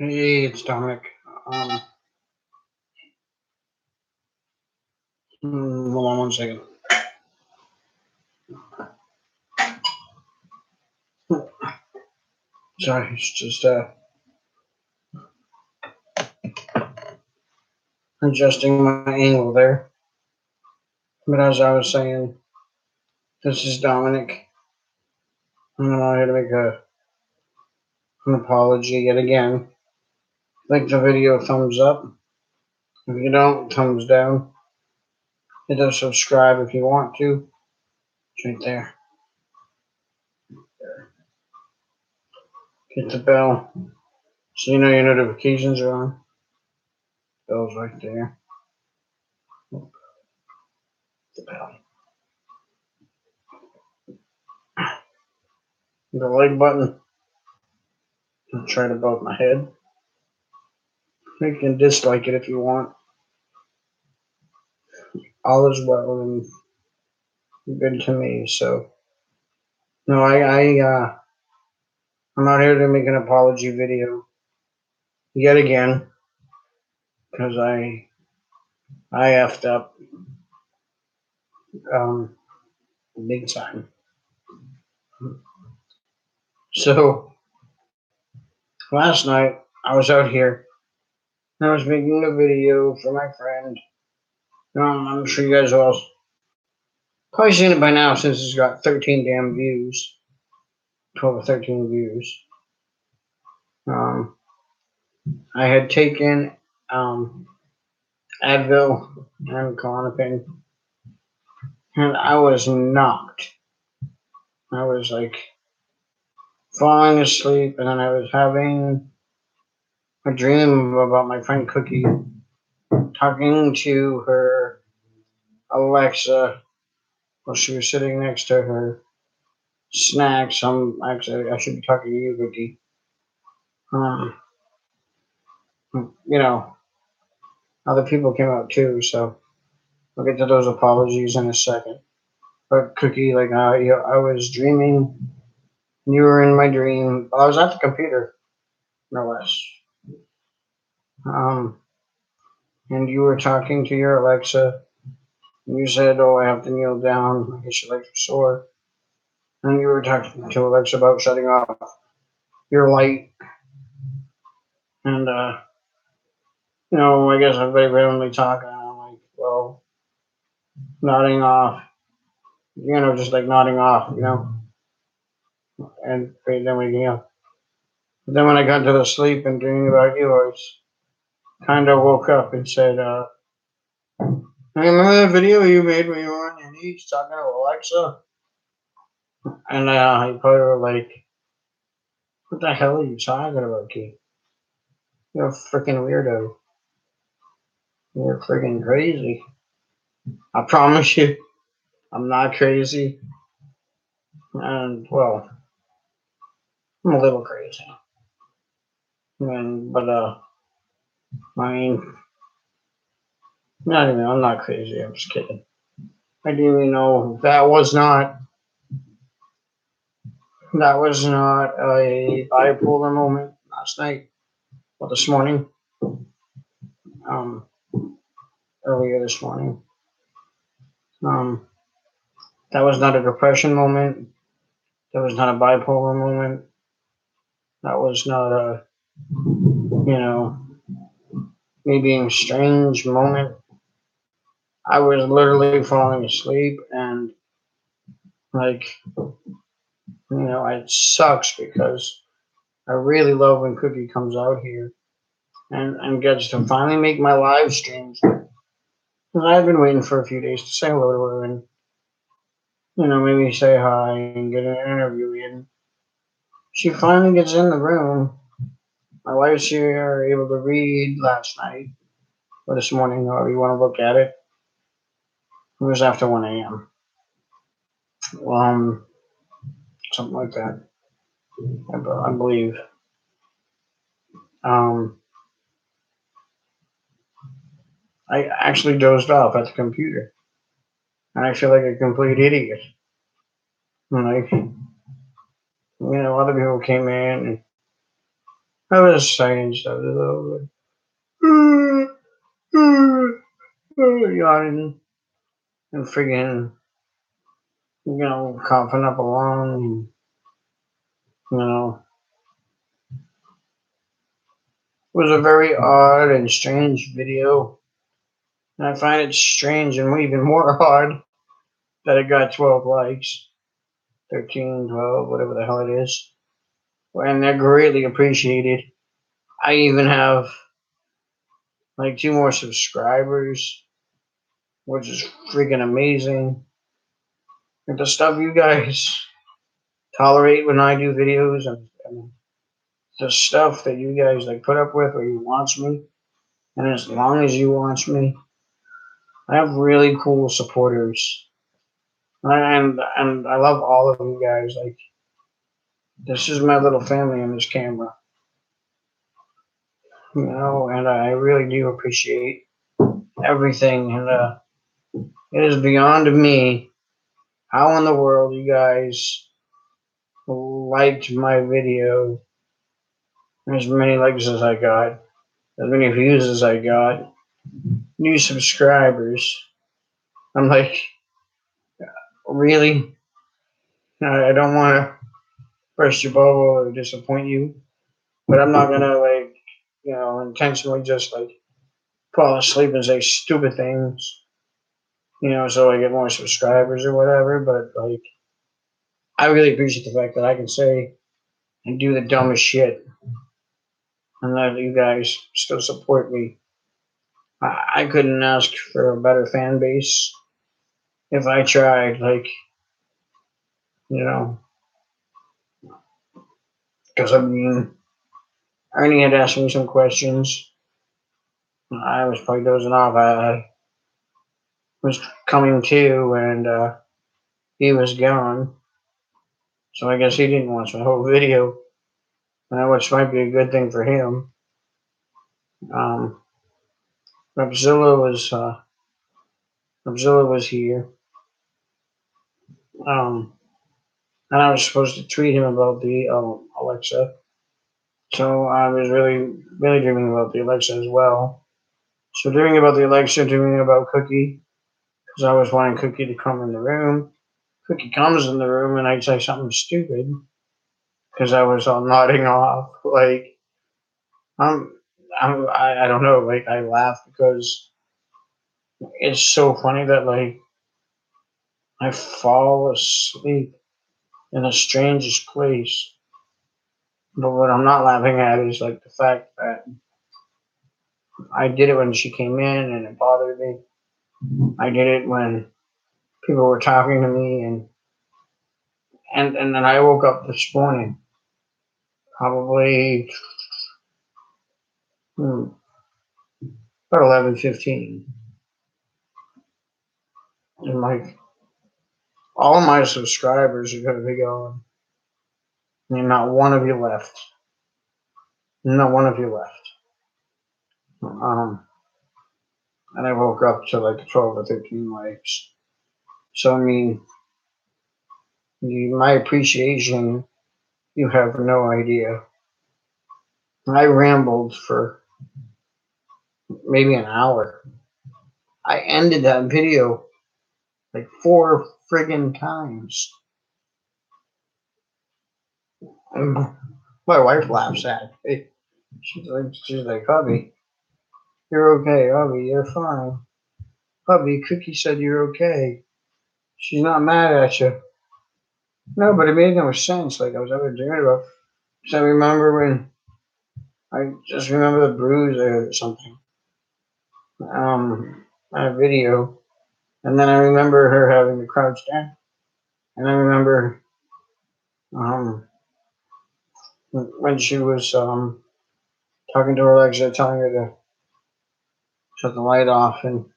Hey, it's Dominic. Um, Hold on 1 second. Sorry, it's just adjusting my angle there. But as I was saying, this is Dominic. I'm out here to make an apology yet again. Like the video, thumbs up. If you don't, thumbs down. Hit the subscribe if you want to. It's right there. Hit the bell so you know your notifications are on. Bell's right there. The bell. The like button. I'll try it above my head. You can dislike it if you want. All is well and good to me. So no, I'm out here to make an apology video yet again because I effed up big time. So last night I was out here and I was making a video for my friend. I'm sure you guys all probably seen it by now since it's got 13 damn views, 12 or 13 views. I had taken Advil and Klonopin, and I was knocked. I was like falling asleep, and then I was having a dream about my friend Cookie talking to her Alexa while she was sitting next to her snacks. Actually, I should be talking to you, Cookie. You know, other people came out too, so I'll get to those apologies in a second. But Cookie, like, I was dreaming. You were in my dream. Well, I was at the computer, no less. And you were talking to your Alexa. And you said, "Oh, I have to kneel down. I guess your legs are sore." And you were talking to Alexa about shutting off your light. And I guess everybody randomly talking. And I'm like, well, nodding off. Just like nodding off. And then waking up. But then when I got to the sleep and dreaming about you, I was kind of woke up and said, "I remember the video you made when you were on your knees talking to Alexa?" And you probably were like, "What the hell are you talking about, Keith? You're a freaking weirdo. You're freaking crazy." I promise you, I'm not crazy. And, well, I'm a little crazy. But, I mean, not even, I'm not crazy. I'm just kidding. I didn't even know that was not a bipolar moment last night or this morning. Um, Earlier this morning. That was not a depression moment. That was not a bipolar moment. That was not a, me being strange moment. I was literally falling asleep and, like, it sucks because I really love when Cookie comes out here and gets to finally make my live streams. Because I've been waiting for a few days to say hello to her and, maybe say hi and get an interview in. She finally gets in the room. My wife's here, able to read last night or this morning, however you want to look at it. It was after 1 a.m. Something like that, I believe. I actually dozed off at the computer, and I feel like a complete idiot. And, like, other people came in, and I was saying stuff though, yawning and friggin', coughing up a lung, and, it was a very odd and strange video. And I find it strange and even more odd that it got 12 likes, 13, 12, whatever the hell it is. And they're greatly appreciated. I even have like 2 more subscribers, which is freaking amazing. And the stuff you guys tolerate when I do videos, and the stuff that you guys like put up with or you watch me, and as long as you watch me, I have really cool supporters. And I love all of you guys. Like, this is my little family on this camera, and I really do appreciate everything. And it is beyond me how in the world you guys liked my video, as many likes as I got, as many views as I got, new subscribers. I'm like, really? I don't want to burst your bubble or disappoint you, but I'm not gonna intentionally just like fall asleep and say stupid things, so I get more subscribers or whatever. But like, I really appreciate the fact that I can say and do the dumbest shit, and that you guys still support me. I couldn't ask for a better fan base if I tried. Like, you know, because I mean, Ernie had asked me some questions. I was probably dozing off. I was coming to, and he was gone. So I guess he didn't watch my whole video, which might be a good thing for him. Um, Robzilla was here, um, and I was supposed to tweet him about the Alexa. So I was really, really dreaming about the Alexa as well. So dreaming about the Alexa, dreaming about Cookie, because I was wanting Cookie to come in the room. Cookie comes in the room, and I say something stupid because I was all nodding off. Like, I'm, I don't know. Like, I laugh because it's so funny that like I fall asleep in the strangest place. But what I'm not laughing at is like the fact that I did it when she came in and it bothered me. I did it when people were talking to me, and then I woke up this morning, probably about 11:15, and like all my subscribers are gonna be gone. And not one of you left. Not one of you left. And I woke up to like 12 or 13 likes. So I mean, my appreciation, you have no idea. I rambled for maybe an hour. I ended that video like 4 friggin' times. And my wife laughs at it. She's like, hubby, you're okay. Hubby, you're fine. Hubby, Cookie said you're okay. She's not mad at you. No, but it made no sense. Like I was ever dreaming about. Because I remember I just remember the bruise or something. On a video, and then I remember her having to crouch down, and I remember um when she was talking to Alexa, telling her to shut the light off, and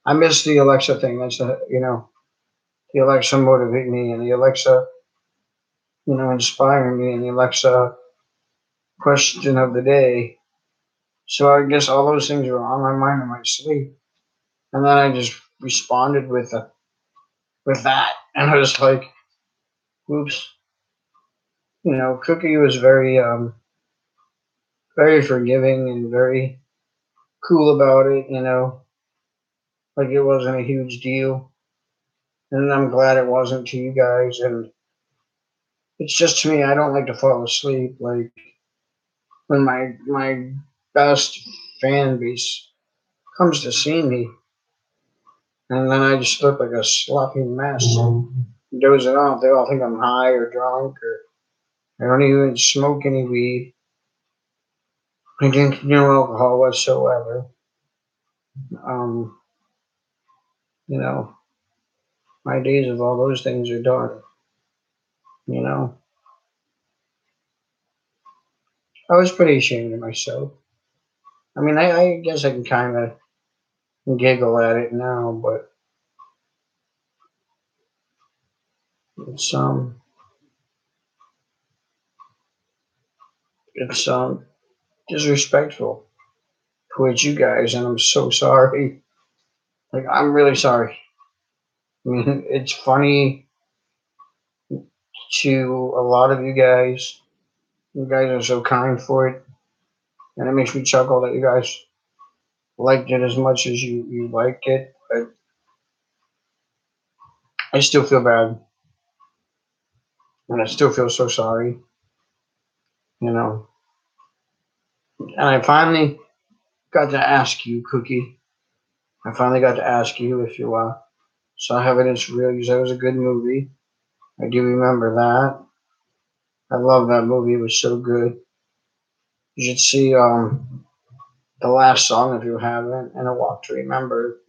I missed the Alexa thing. That's the Alexa motivate me, and the Alexa inspire me, and the Alexa question of the day. So I guess all those things were on my mind in my sleep, and then I just responded with that, and I was like, "Oops." Cookie was very very forgiving and very cool about it, you know, like it wasn't a huge deal. And I'm glad it wasn't to you guys. And it's just to me, I don't like to fall asleep. Like when my best fan base comes to see me, and then I just look like a sloppy mess and dozing off. They all think I'm high or drunk, or I don't even smoke any weed. I drink no alcohol whatsoever. Um, you know, my days of all those things are done. You know, I was pretty ashamed of myself. I mean, I guess I can kind of giggle at it now, but it's it's disrespectful towards you guys, and I'm so sorry. Like I'm really sorry. I mean, it's funny to a lot of you guys. You guys are so kind for it, and it makes me chuckle that you guys liked it as much as you liked it. But I still feel bad, and I still feel so sorry. You know, and I finally got to ask you, Cookie. I finally got to ask you if you saw Evidence Real. You said it was a good movie. I do remember that. I love that movie. It was so good. You should see the last song if you haven't, and A Walk to Remember.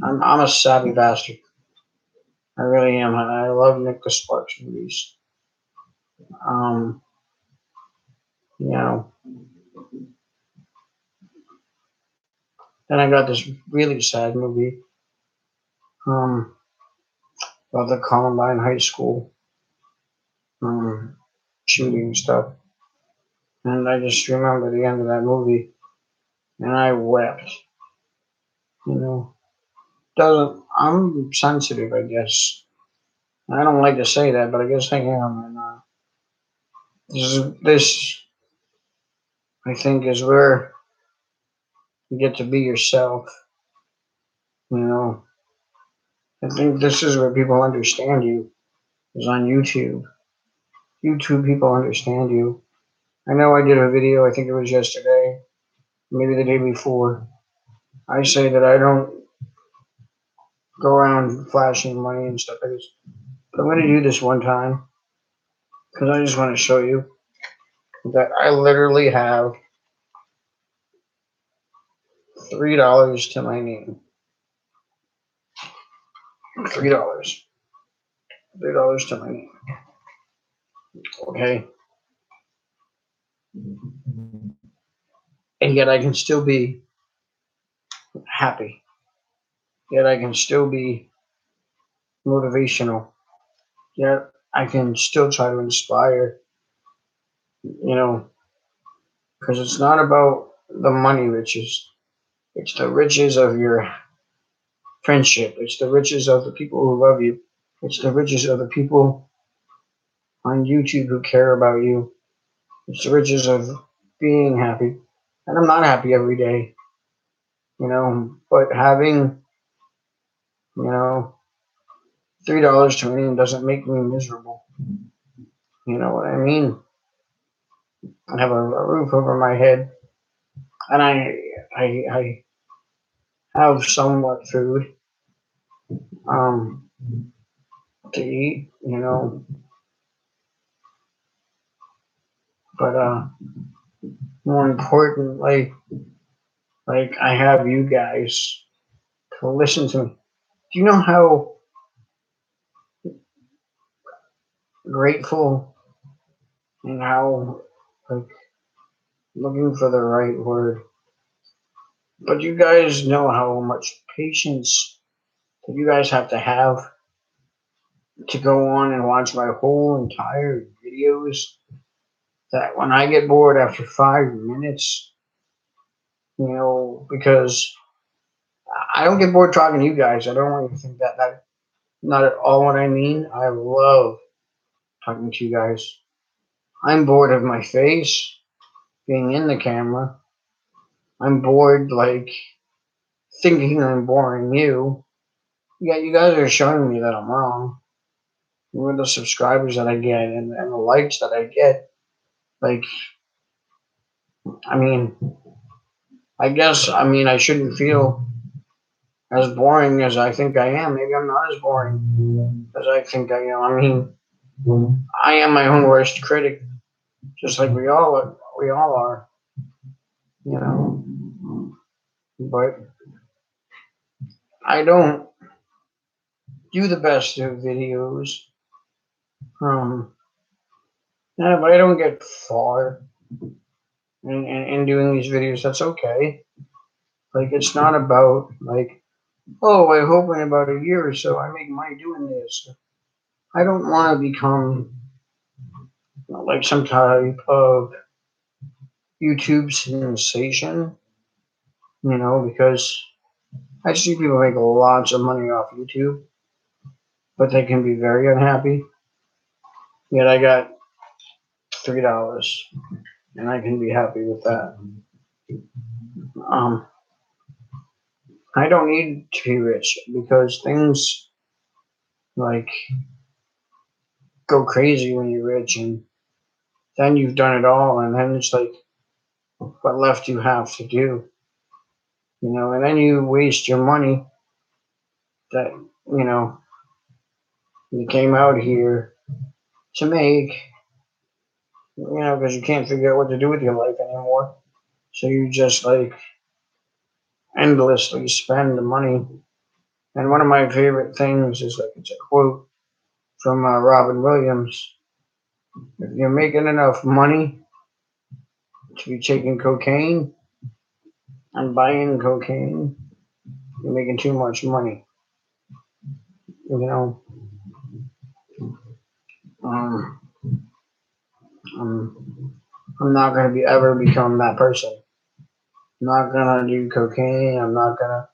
I'm a savvy bastard. I really am. I love Nicholas Sparks movies. Um, you know, then I got this really sad movie um, about the Columbine High School um, shooting stuff, and I just remember the end of that movie, and I wept. You know, doesn't I'm sensitive, I guess. I don't like to say that, but I guess I am. And this I think, is where you get to be yourself. You know, I think this is where people understand you. Is on YouTube. YouTube people understand you. I know I did a video. I think it was yesterday, maybe the day before. I say that I don't go around flashing money and stuff. But I'm going to do this one time because I just want to show you that I literally have $3 to my name. $3. $3 to my name. Okay. And yet I can still be happy. Yet I can still be motivational. Yet I can still try to inspire, you know, because it's not about the money riches. It's the riches of your friendship. It's the riches of the people who love you. It's the riches of the people on YouTube who care about you. It's the riches of being happy. And I'm not happy every day, you know, but having, you know, $3 to me doesn't make me miserable. You know what I mean? I have a roof over my head, and I have somewhat food um, to eat, you know, but more importantly, like I have you guys to listen to me. Do you know how grateful and how like looking for the right word? But you guys know how much patience that you guys have to go on and watch my whole entire videos. That when I get bored after 5 minutes, you know, because I don't get bored talking to you guys. I don't want you to think that not at all what I mean. I love talking to you guys. I'm bored of my face being in the camera. I'm bored, like, thinking I'm boring you. Yeah, you guys are showing me that I'm wrong. With the subscribers that I get and the likes that I get, like, I mean, I shouldn't feel as boring as I think I am. Maybe I'm not as boring as I think I am. I mean, I am my own worst critic, just like we all are, you know. But I don't do the best of videos. Um, and if I don't get far in doing these videos, that's okay. Like, it's not about, like, oh, I hope in about a year or so I make money doing this. I don't want to become like some type of YouTube sensation, because I see people make lots of money off YouTube, but they can be very unhappy. Yet I got $3, and I can be happy with that. Um, I don't need to be rich because things like go crazy when you're rich, and then you've done it all, and then it's like what left you have to do, and then you waste your money that you came out here to make, because you can't figure out what to do with your life anymore. So you just like endlessly spend the money. And one of my favorite things is like it's a quote from Robin Williams. If you're making enough money to be taking cocaine and buying cocaine, you're making too much money. You know, um, I'm not gonna be ever become that person. I'm not gonna do cocaine. I'm not gonna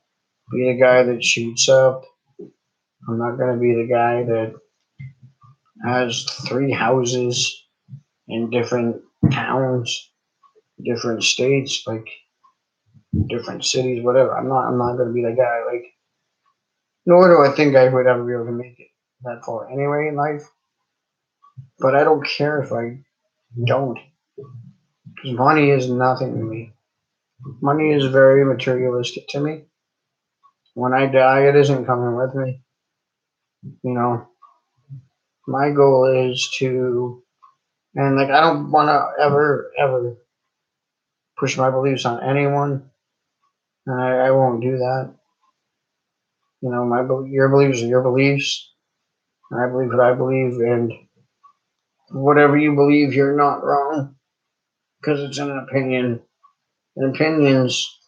be the guy that shoots up. I'm not gonna be the guy that has 3 houses in different towns, different states, like different cities, whatever. I'm not gonna be that guy. Like, nor do I think I would ever be able to make it that far anyway in life. But I don't care if I don't, because money is nothing to me. Money is very materialistic to me. When I die, it isn't coming with me. You know, my goal is to, and like I don't want to ever push my beliefs on anyone, and I won't do that. Your beliefs are your beliefs, and I believe what I believe, and whatever you believe, you're not wrong because it's an opinion. And opinions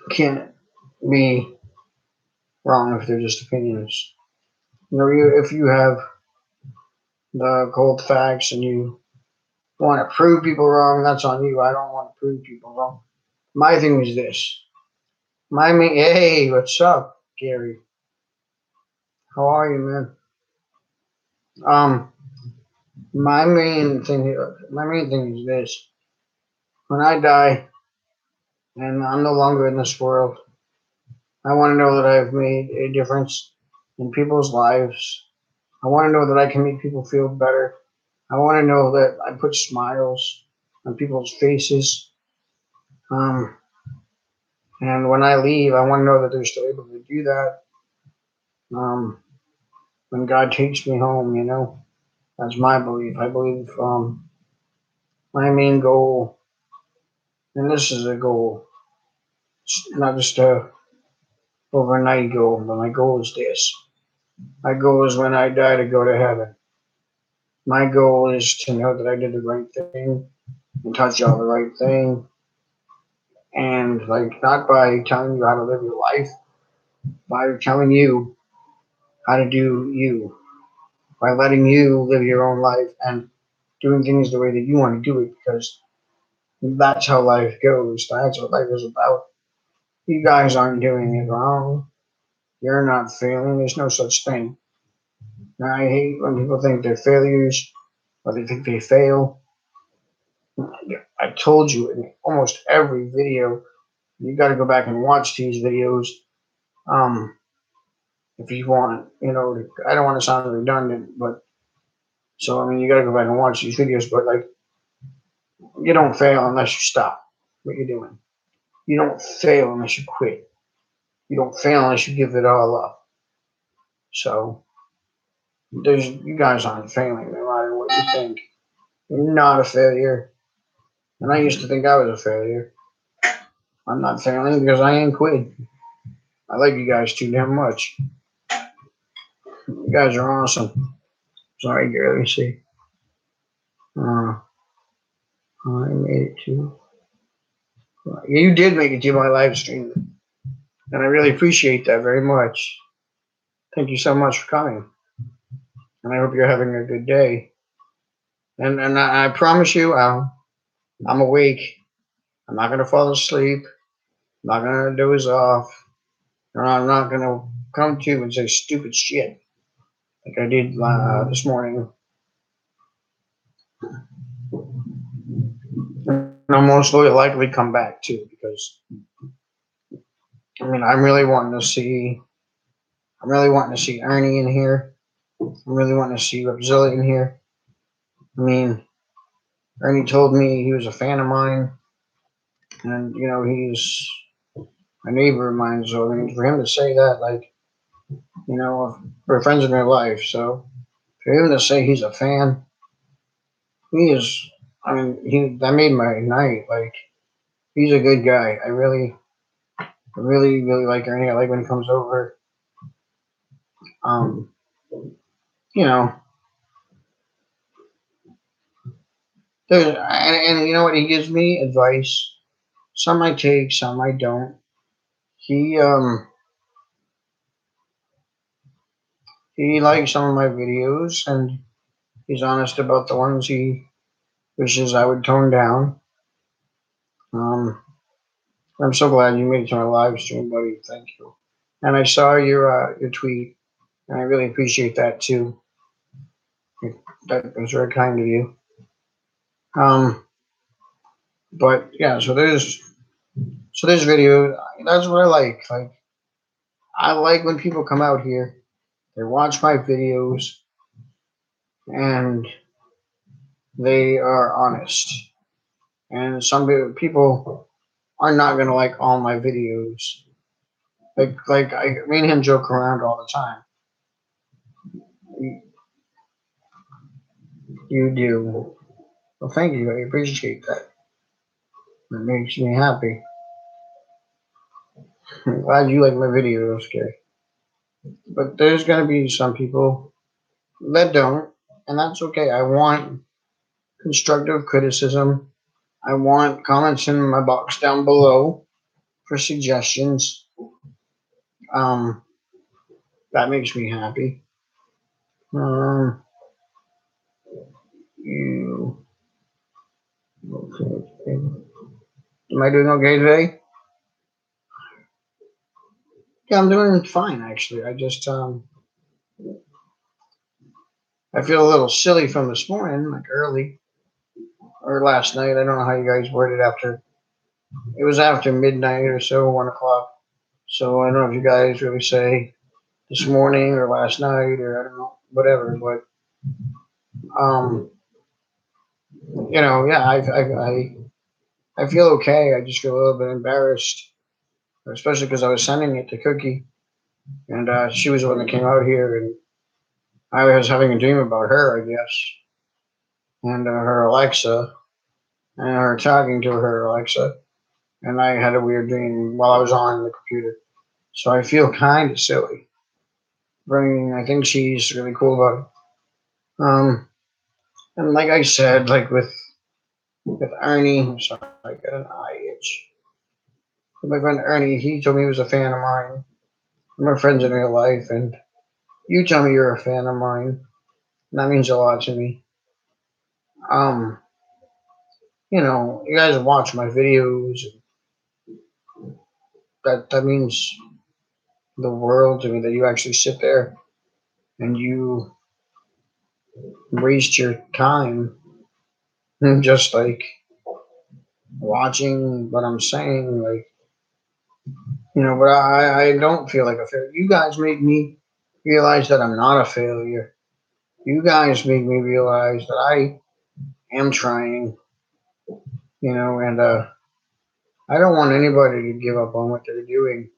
can't be wrong if they're just opinions. If you have the cold facts and you want to prove people wrong, that's on you. I don't want to prove people wrong. My thing is this. Hey, what's up, Gary? How are you, man? Um, my main thing is this. When I die and I'm no longer in this world, I want to know that I've made a difference in people's lives. I want to know that I can make people feel better. I want to know that I put smiles on people's faces. Um, and when I leave, I want to know that they're still able to do that. Um, when God takes me home, that's my belief. I believe my main goal, and this is a goal, it's not just a overnight goal, but my goal is this. My goal is when I die to go to heaven. My goal is to know that I did the right thing and touch all the right thing. And like not by telling you how to live your life, by telling you how to do you, by letting you live your own life and doing things the way that you want to do it because that's how life goes. That's what life is about. You guys aren't doing it wrong. You're not failing. There's no such thing. Now, I hate when people think they're failures or they think they fail. I told you in almost every video, you got to go back and watch these videos. Um, if you want, I don't want to sound redundant, but so I mean, you got to go back and watch these videos. But like, you don't fail unless you stop what you're doing. You don't fail unless you quit. You don't fail unless you give it all up. So you guys aren't failing no matter what you think. You're not a failure. And I used to think I was a failure. I'm not failing because I ain't quit. I like you guys too damn much. You guys are awesome. Sorry, girl. Let me see. I made it to. You did make it to my live stream, and I really appreciate that very much. Thank you so much for coming, and I hope you're having a good day. And I promise you, I'm awake. I'm not gonna fall asleep. I'm not gonna doze off. Or I'm not gonna come to you and say stupid shit like I did this morning. And I'll most likely come back too because I mean I'm really wanting to see Ernie in here. I'm really wanting to see Repzilla in here. I mean, Ernie told me he was a fan of mine, and he's a neighbor of mine. So I mean, for him to say that, like, we're friends in real life. So for him to say he's a fan, he is. I mean, that made my night. Like, he's a good guy. I really, really like Ernie. I like when he comes over. Um, you know, and you know what? He gives me advice. Some I take, some I don't. He he likes some of my videos, and he's honest about the ones he wishes I would tone down. I'm so glad you made it to my live stream, buddy. Thank you. And I saw your tweet, and I really appreciate that too. That was very kind of you. But yeah, so there's video. That's what I like. Like, I like when people come out here, they watch my videos, and they are honest. And some people are not gonna like all my videos. Me and him joke around all the time. You, you do. Well, thank you. I appreciate that. It makes me happy. I'm glad you like my videos, okay? But there's gonna be some people that don't, and that's okay. I want constructive criticism. I want comments in my box down below for suggestions. Um, that makes me happy. Um, you okay? Am I doing okay today? Yeah, I'm doing fine actually. I feel a little silly from this morning, like early or last night. I don't know how you guys worded after. It was after midnight or so, 1 o'clock. So I don't know if you guys really say this morning or last night or I don't know, whatever. But um, yeah, I feel okay. I just feel a little bit embarrassed, especially because I was sending it to Cookie, and she was the one that came out here, and I was having a dream about her, I guess, and her Alexa, and her talking to her Alexa, and I had a weird dream while I was on the computer. So I feel kind of silly. I think she's really cool about it. And like I said, like with Ernie, I'm sorry, I got an eye itch. With my friend Ernie, he told me he was a fan of mine. We're friends in real life, and you tell me you're a fan of mine. And that means a lot to me. Um, you guys watch my videos. That means the world to me that you actually sit there and you waste your time, just like watching what I'm saying. Like, but I don't feel like a failure. You guys make me realize that I'm not a failure. You guys make me realize that I am trying, and I don't want anybody to give up on what they're doing,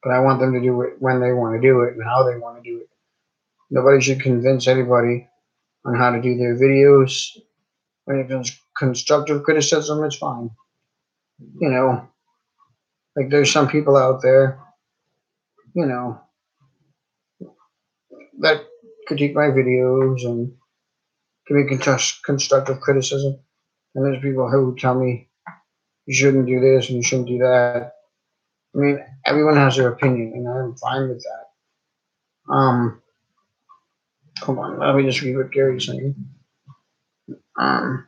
but I want them to do it when they want to do it and how they want to do it. Nobody should convince anybody on how to do their videos. When it comes constructive criticism, it's fine. You know, like there's some people out there, you know, that critique my videos and give me constructive criticism. And there's people who tell me you shouldn't do this and you shouldn't do that. I mean, everyone has their opinion, and I'm fine with that. Hold on, let me just read what Gary's saying. Um,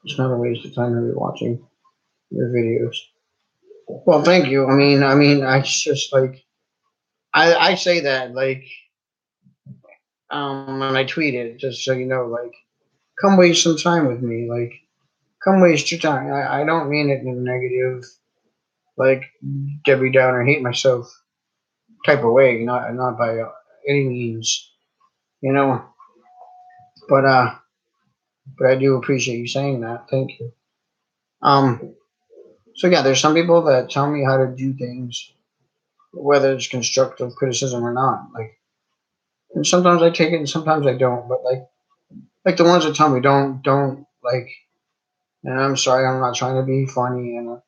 it's not a waste of time to be watching your videos. Well, thank you. I just like I say that like when I tweet it, just so you know, like come waste some time with me, like come waste your time. I don't mean it in a negative, like Debbie Downer, hate myself type of way, not by any means, you know. But but I do appreciate you saying that. Thank you. Um, so yeah, there's some people that tell me how to do things, whether it's constructive criticism or not. Like, and sometimes I take it, and sometimes I don't. But like the ones that tell me don't like, and I'm sorry, I'm not trying to be funny and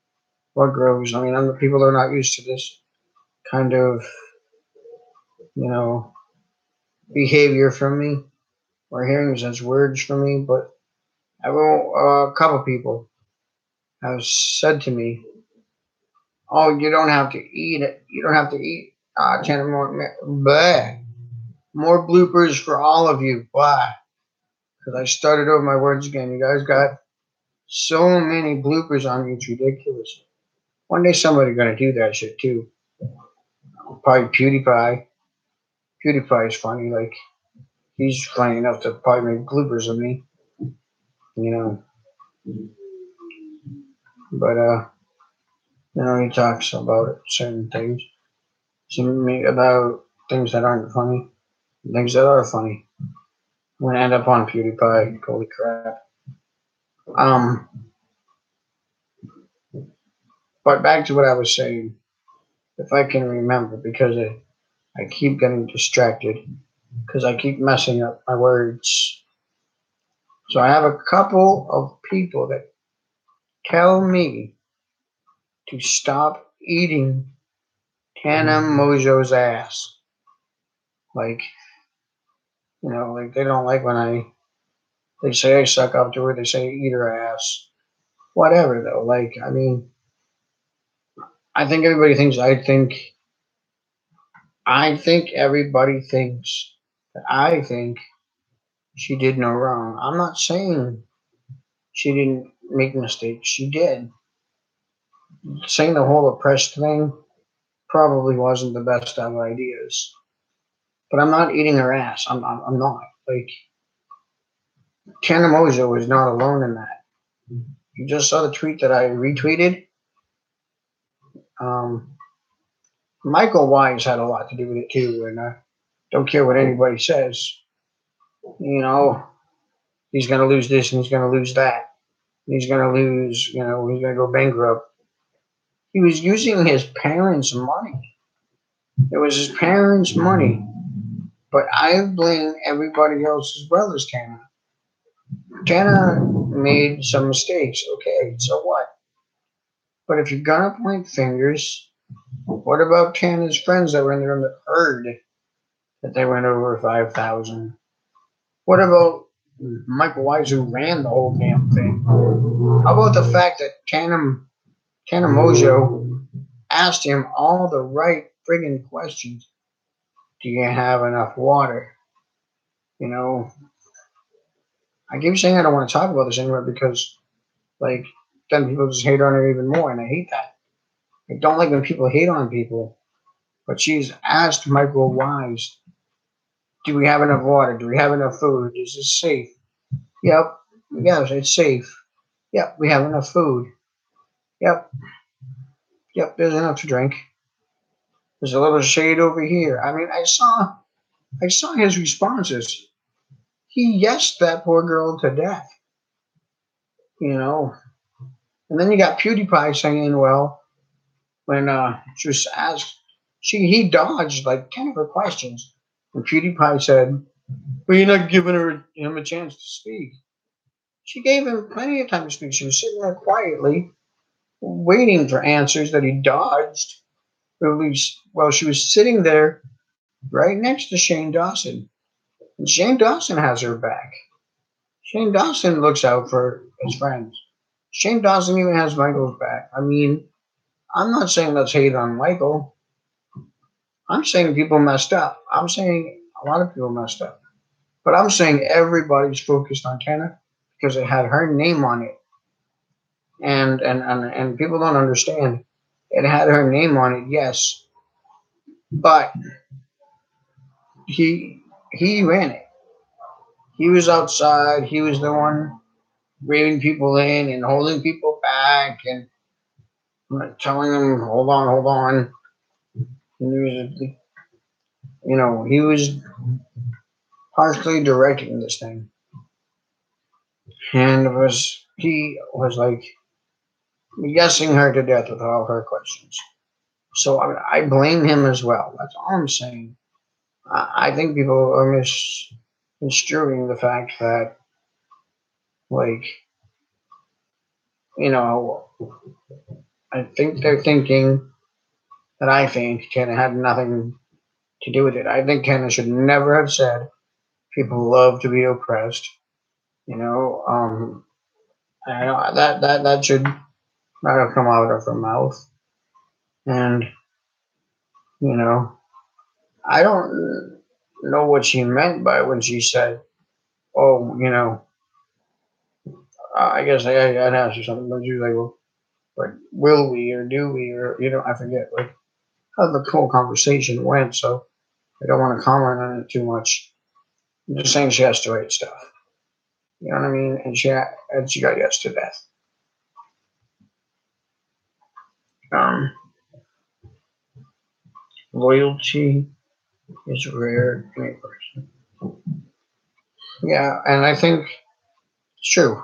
what grows. I mean, I'm the people are not used to this kind of you know behavior from me or hearing such words from me. But I will. A couple people have said to me, "Oh, you don't have to eat it. You don't have to eat 10 more. Bleh. More bloopers for all of you. Blah." Because I started over my words again. You guys got so many bloopers on you. It's ridiculous. One day somebody's gonna do that shit too. Probably PewDiePie. PewDiePie is funny. Like he's funny enough to probably make bloopers of me. You know. But he talks about certain things. About things that aren't funny. Things that are funny. I'm gonna end up on PewDiePie. Holy crap. Um, but back to what I was saying. If I can remember, because I keep getting distracted, because I keep messing up my words. So I have a couple of people that tell me to stop eating Tana Mojo's ass. Like, like they don't like when they say I suck up to her, they say eat her ass. Whatever though. Like, I think everybody thinks I think everybody thinks that I think she did no wrong. I'm not saying she didn't make mistakes. She did. Saying the whole oppressed thing probably wasn't the best of ideas. But I'm not eating her ass. I'm not. Like, Tana Mojo is not alone in that. You just saw the tweet that I retweeted. Um, Michael Wise had a lot to do with it too, and I don't care what anybody says. You know, he's going to lose this and he's going to lose that. He's going to lose, he's going to go bankrupt. He was using his parents' money. It was his parents' money. But I blame everybody else as well as Tana. Tana made some mistakes. Okay, so what? But if you're gonna point fingers, what about Tana's friends that were in the room that heard that they went over 5,000? What about Michael Wise who ran the whole damn thing? How about the fact that Tana Mojo asked him all the right friggin' questions? Do you have enough water? You know, I keep saying I don't want to talk about this anymore because, like, then people just hate on her even more, and I hate that. I don't like when people hate on people. But she's asked Michael Wise, do we have enough water? Do we have enough food? Is this safe? Yep. Yes, it's safe. Yep, we have enough food. Yep. Yep, there's enough to drink. There's a little shade over here. I mean, I saw his responses. He yesed that poor girl to death, you know. And then you got PewDiePie saying, well, when she was asked, he dodged like 10 of her questions. And PewDiePie said, well, you're not giving him a chance to speak. She gave him plenty of time to speak. She was sitting there quietly, waiting for answers that he dodged. Or at least, well, she was sitting there right next to Shane Dawson. And Shane Dawson has her back. Shane Dawson looks out for his friends. Shane Dawson even has Michael's back. I mean, I'm not saying let's hate on Michael. I'm saying people messed up. I'm saying a lot of people messed up. But I'm saying everybody's focused on Tana because it had her name on it. And people don't understand. It had her name on it, yes. But he ran it. He was outside, he was the one waving people in and holding people back and telling them, hold on. And he was partially directing this thing. And he was like guessing her to death with all her questions. So I blame him as well. That's all I'm saying. I think people are misconstruing the fact that, like, you know, I think they're thinking that I think Kenna had nothing to do with it. I think Kenna should never have said people love to be oppressed. You know, I know that should not have come out of her mouth. And you know, I don't know what she meant by when she said, "Oh, I guess I'd ask you something." But she was like, "Well, like, will we or do we or I forget like how the whole conversation went." So I don't want to comment on it too much. I'm just saying she has to write stuff. You know what I mean? And she got yes to death. Um, Loyalty is rare in a person. Yeah, and I think it's true.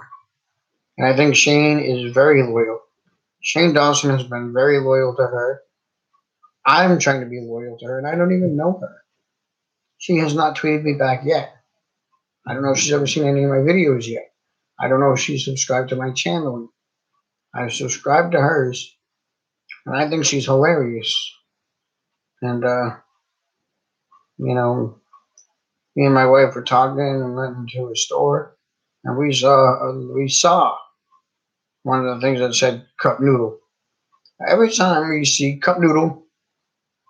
And I think Shane is very loyal. Shane Dawson has been very loyal to her. I'm trying to be loyal to her, and I don't even know her. She has not tweeted me back yet. I don't know if she's ever seen any of my videos yet. I don't know if she's subscribed to my channel. I've subscribed to hers, and I think she's hilarious. And me and my wife were talking and went into a store, and we saw one of the things that said cup noodle. Every time we see cup noodle,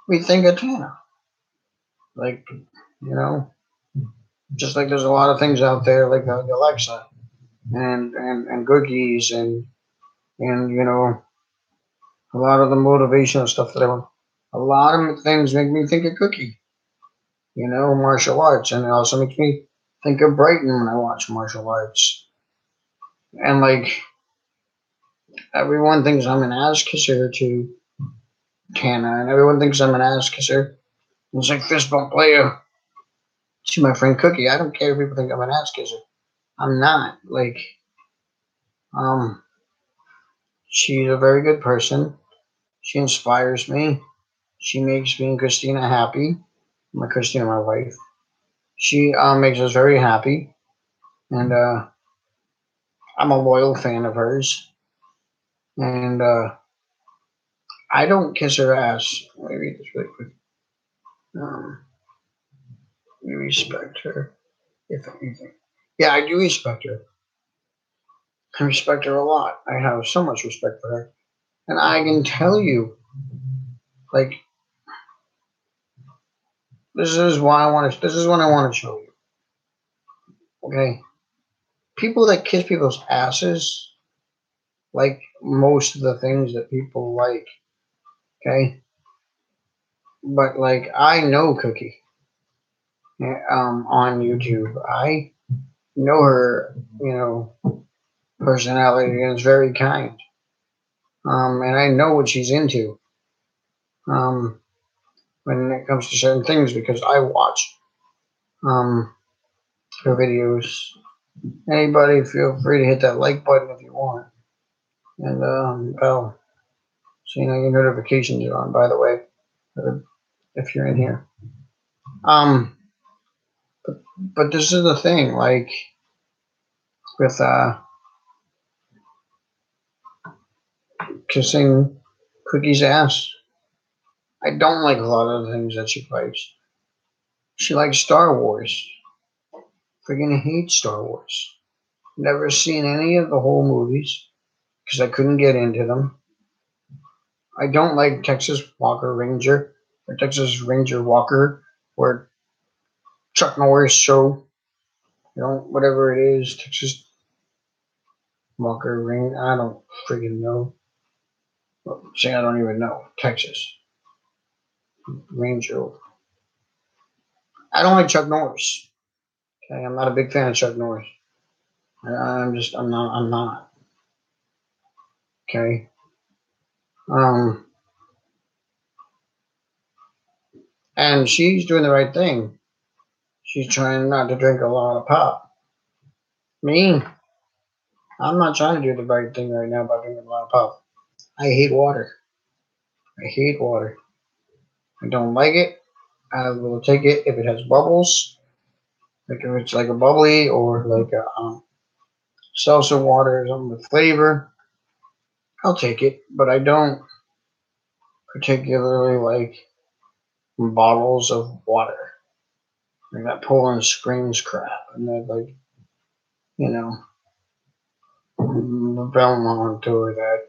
we think of Tana. Like, you know, just like there's a lot of things out there like Alexa and cookies and a lot of the motivational stuff that I want. A lot of things make me think of Cookie. Martial arts, and it also makes me think of Brighton when I watch martial arts. And like everyone thinks I'm an ass kisser to Tana, and everyone thinks I'm an ass kisser. It's like fist bump player to my friend Cookie. I don't care if people think I'm an ass kisser. I'm not. Like, um, she's a very good person. She inspires me. She makes me and Christina happy. Christina, my wife. She makes us very happy, and I'm a loyal fan of hers. And I don't kiss her ass. Let me read this really quick. Um, we respect her, if anything. Yeah, I do respect her. I respect her a lot. I have so much respect for her. And I can tell you, like, this is what I want to show you. Okay? People that kiss people's asses like most of the things that people like. Okay, but like I know Cookie on YouTube. I know her, personality, and is very kind. And I know what she's into. Um, when it comes to certain things because I watch um her videos. Anybody, feel free to hit that like button if you want, and bell so you know your notifications are on. By the way, if you're in here, um, but this is the thing, like with kissing Cookie's ass. I don't like a lot of the things that she plays. She likes Star Wars. Freaking hate Star Wars. Never seen any of the whole movies because I couldn't get into them. I don't like Texas Walker Ranger or Texas Ranger Walker or Chuck Norris show. Whatever it is, Texas Walker Ranger. I don't freaking know. See, I don't even know. Texas Ranger. I don't like Chuck Norris. Okay, I'm not a big fan of Chuck Norris. I'm not. Okay. Um, and she's doing the right thing. She's trying not to drink a lot of pop. Me, I'm not trying to do the right thing right now by drinking a lot of pop. I hate water. I hate water. I don't like it. I will take it if it has bubbles, like if it's like a bubbly or like a seltzer water or something with flavor. I'll take it, but I don't particularly like bottles of water. Like that Poland screams crap, and that like you know the Belmont or that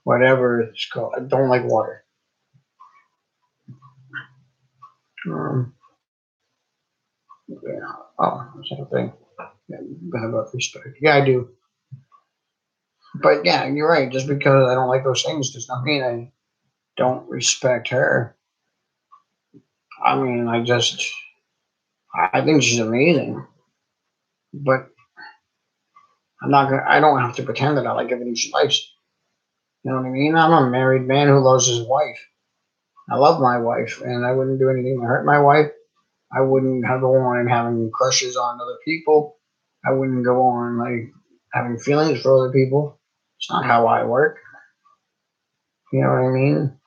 whatever it's called. I don't like water. Um, yeah. Oh, same thing. Yeah, how about respect? Yeah, I do. But yeah, you're right. Just because I don't like those things does not mean I don't respect her. I mean, I think she's amazing. But I don't have to pretend that I like everything she likes. You know what I mean? I'm a married man who loves his wife. I love my wife, and I wouldn't do anything to hurt my wife. I wouldn't go on and having crushes on other people. I wouldn't go on like having feelings for other people. It's not how I work. You know what I mean?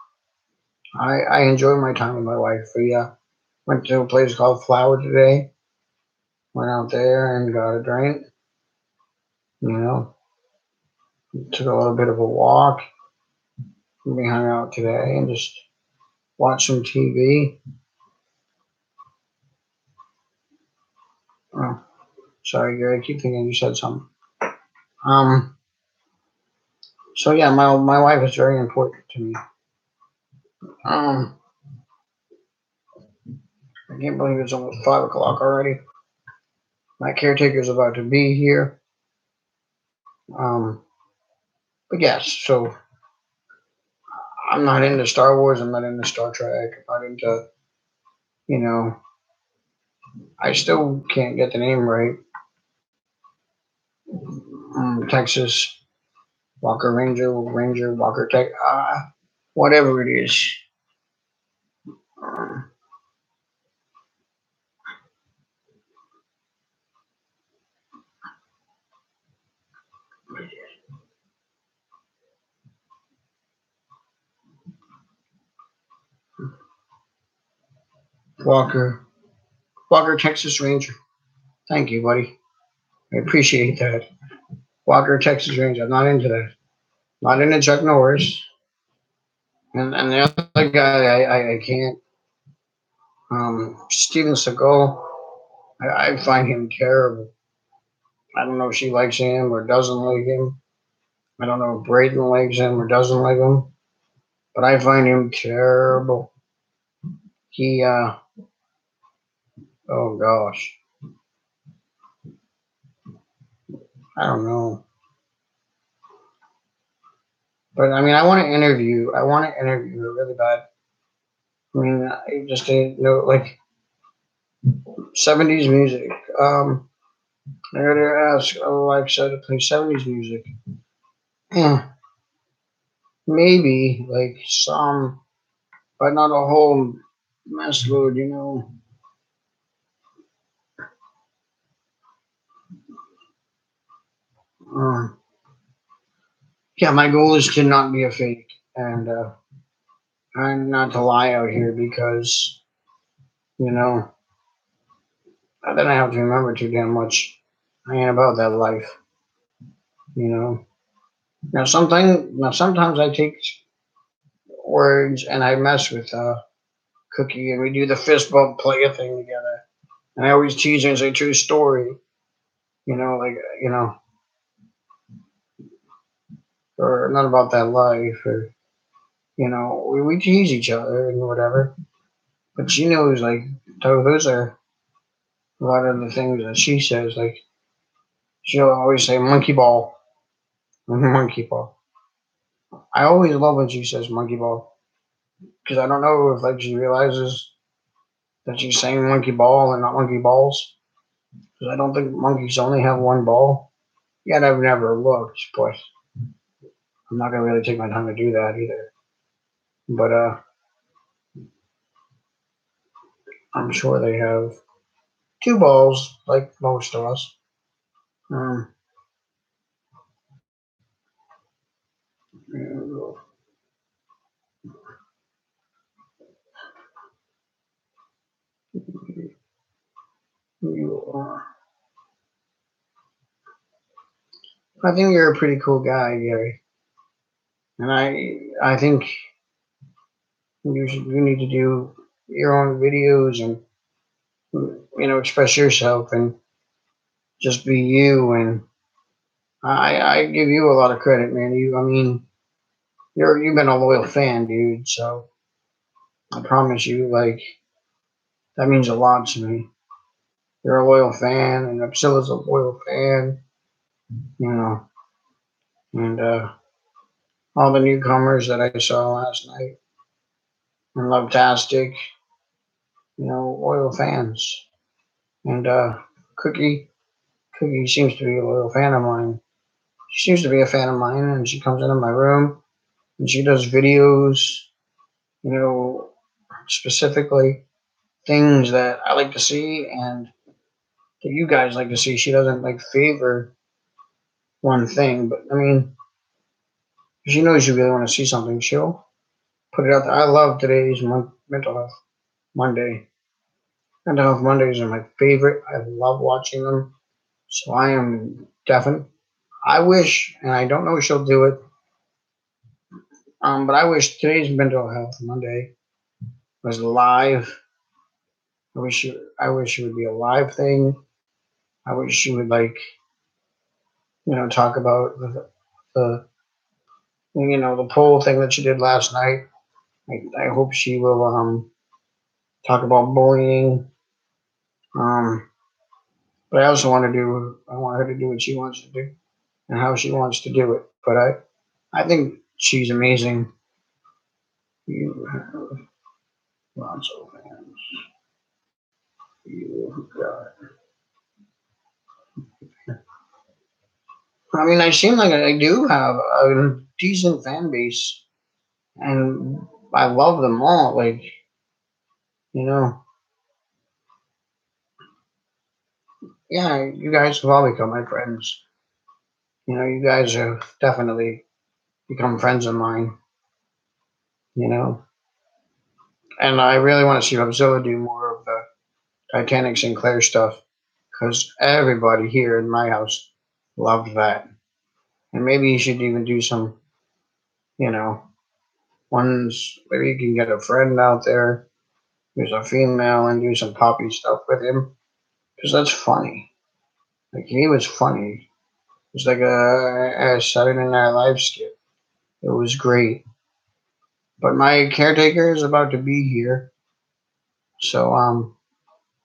I enjoy my time with my wife. We went to a place called Flower today. Went out there and got a drink. You know, took a little bit of a walk. We hung out today and just watched some TV. Oh, sorry, Gary. I keep thinking you said something. Um. So yeah, my wife is very important to me. Um. I can't believe it's almost 5 o'clock already. My caretaker's about to be here. Um. But yes, so I'm not into Star Wars. I'm not into Star Trek. I'm not into you know. I still can't get the name right. Texas Walker Ranger Walker Tech, whatever it is. Um, Walker Texas Ranger. Thank you, buddy. I appreciate that. Walker Texas Ranger. I'm not into that. Not into Chuck Norris. And the other guy, I can't. Steven Seagal. I find him terrible. I don't know if she likes him or doesn't like him. I don't know if Braden likes him or doesn't like him. But I find him terrible. He, oh gosh. I don't know. But I mean, I want to interview. I want to interview her really bad. I mean, I just didn't know like 70s music. I gotta ask Alexa to play 70s music. Yeah, maybe like some, but not a whole mess load, you know. Uh, yeah, my goal is to not be a fake and and not to lie out here because you know then I have to remember too damn much. I ain't about that life, you know. Sometimes I take words and I mess with Cookie and we do the fist bump play a thing together. And I always tease her and say true story, you know, like you know, or not about that life, or you know, we tease each other and whatever. But she knows like those are a lot of the things that she says. Like she'll always say monkey ball, monkey ball. I always love when she says monkey ball because I don't know if like she realizes that she's saying monkey ball and not monkey balls. Because I don't think monkeys only have one ball. Yet I've never looked, but I'm not gonna really take my time to do that either. But I'm sure they have two balls like most of us. Um, you, you, I think you're a pretty cool guy, Gary, and I think you need to do your own videos and you know express yourself and just be you. And I give you a lot of credit, man. I mean, you've been a loyal fan, dude. So I promise you, like that means a lot to me. You're a loyal fan, and Upsilla's a loyal fan, you know, and all the newcomers that I saw last night and Lovetastic, you know, loyal fans. And Cookie, Cookie seems to be a loyal fan of mine. She seems to be a fan of mine, and she comes into my room and she does videos, you know, specifically things that I like to see and that you guys like to see. She doesn't like favor one thing, but I mean, if she knows you really want to see something, she'll put it out there. I love today's mental health Monday. Mental health Mondays are my favorite. I love watching them. So I am definitely. I wish, and I don't know if she'll do it, but I wish today's mental health Monday was live. I wish it would be a live thing. I wish she would like, you know, talk about the you know, the poll thing that she did last night. I hope she will talk about bullying. Um, but I want her to do what she wants to do and how she wants to do it. But I think she's amazing. You have lots of fans. You got. I mean, I seem like I do have a decent fan base, and I love them all. Like, you know, yeah, you guys have all become my friends. You know, you guys have definitely become friends of mine. You know, and I really want to see Robzilla do more of the Titanic Sinclair stuff because everybody here in my house loved that. And maybe you should even do some, you know, ones. Maybe you can get a friend out there who's a female and do some poppy stuff with him because that's funny. Like he was funny. It was like a Saturday Night Live skit. It was great. But my caretaker is about to be here, so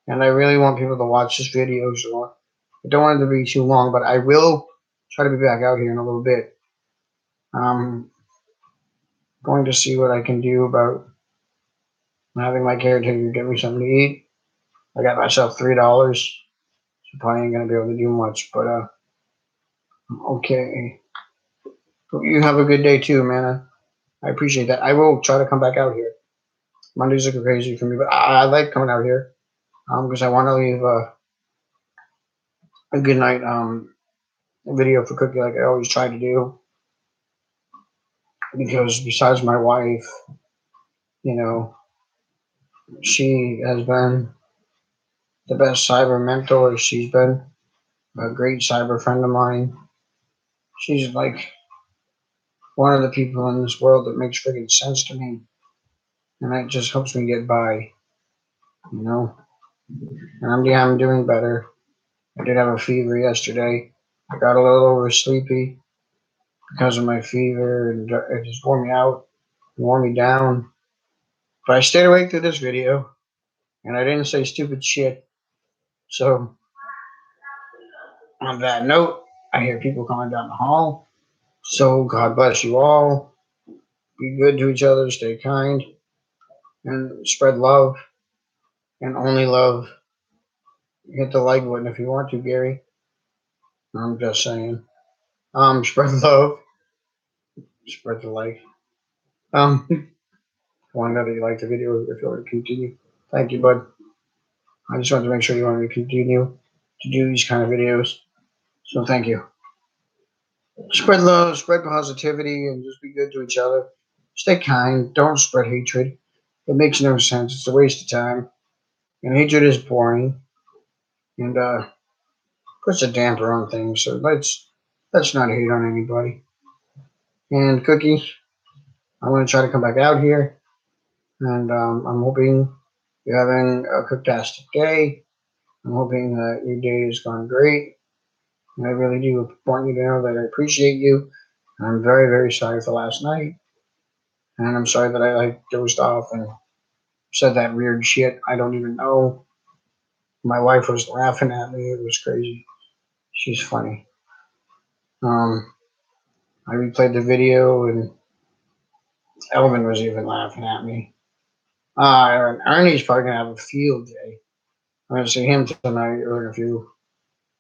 and I really want people to watch this video. So I don't want it to be too long, but I will try to be back out here in a little bit. Um, going to see what I can do about having my caretaker get me something to eat. I got myself $3, so probably ain't gonna be able to do much, but okay. You have a good day too, man. I appreciate that. I will try to come back out here. Mondays are crazy for me, but I like coming out here because I want to leave a good night video for Cookie like I always try to do. Because besides my wife, you know, she has been the best cyber mentor. She's been a great cyber friend of mine. She's like one of the people in this world that makes freaking sense to me, and that just helps me get by, you know. And I'm doing better. I did have a fever yesterday. I got a little oversleepy because of my fever, and it just wore me out, wore me down. But I stayed awake through this video, and I didn't say stupid shit. So on that note, I hear people coming down the hall. So God bless you all. Be good to each other, stay kind, and spread love, and only love. Hit the like button if you want to, Gary. I'm just saying. Spread love, spread the like. Um, I want to know that you liked the video. If you want to continue, thank you, bud. I just wanted to make sure you wanted to continue to do these kind of videos. So thank you. Spread love, spread positivity, and just be good to each other. Stay kind. Don't spread hatred. It makes no sense. It's a waste of time. And hatred is boring and puts a damper on things. So let's not hate on anybody. And Cookie, I'm gonna try to come back out here, and I'm hoping you're having a cooktastic day. I'm hoping that your day is going great. And I really do want you to know that I appreciate you. And I'm very, very sorry for last night. And I'm sorry that I like dozed off and said that weird shit. I don't even know. My wife was laughing at me. It was crazy. She's funny. I replayed the video, and Elvin was even laughing at me. Ernie's probably gonna have a field day. I'm gonna see him tonight or in a few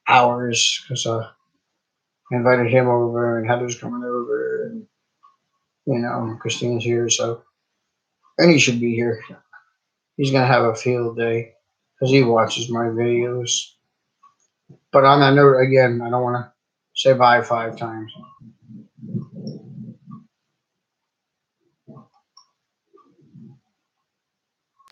hours because I invited him over, and Heather's coming over, and Christine's here, so Ernie should be here. He's gonna have a field day because he watches my videos. But on that note, again, I don't want to say bye 5 times.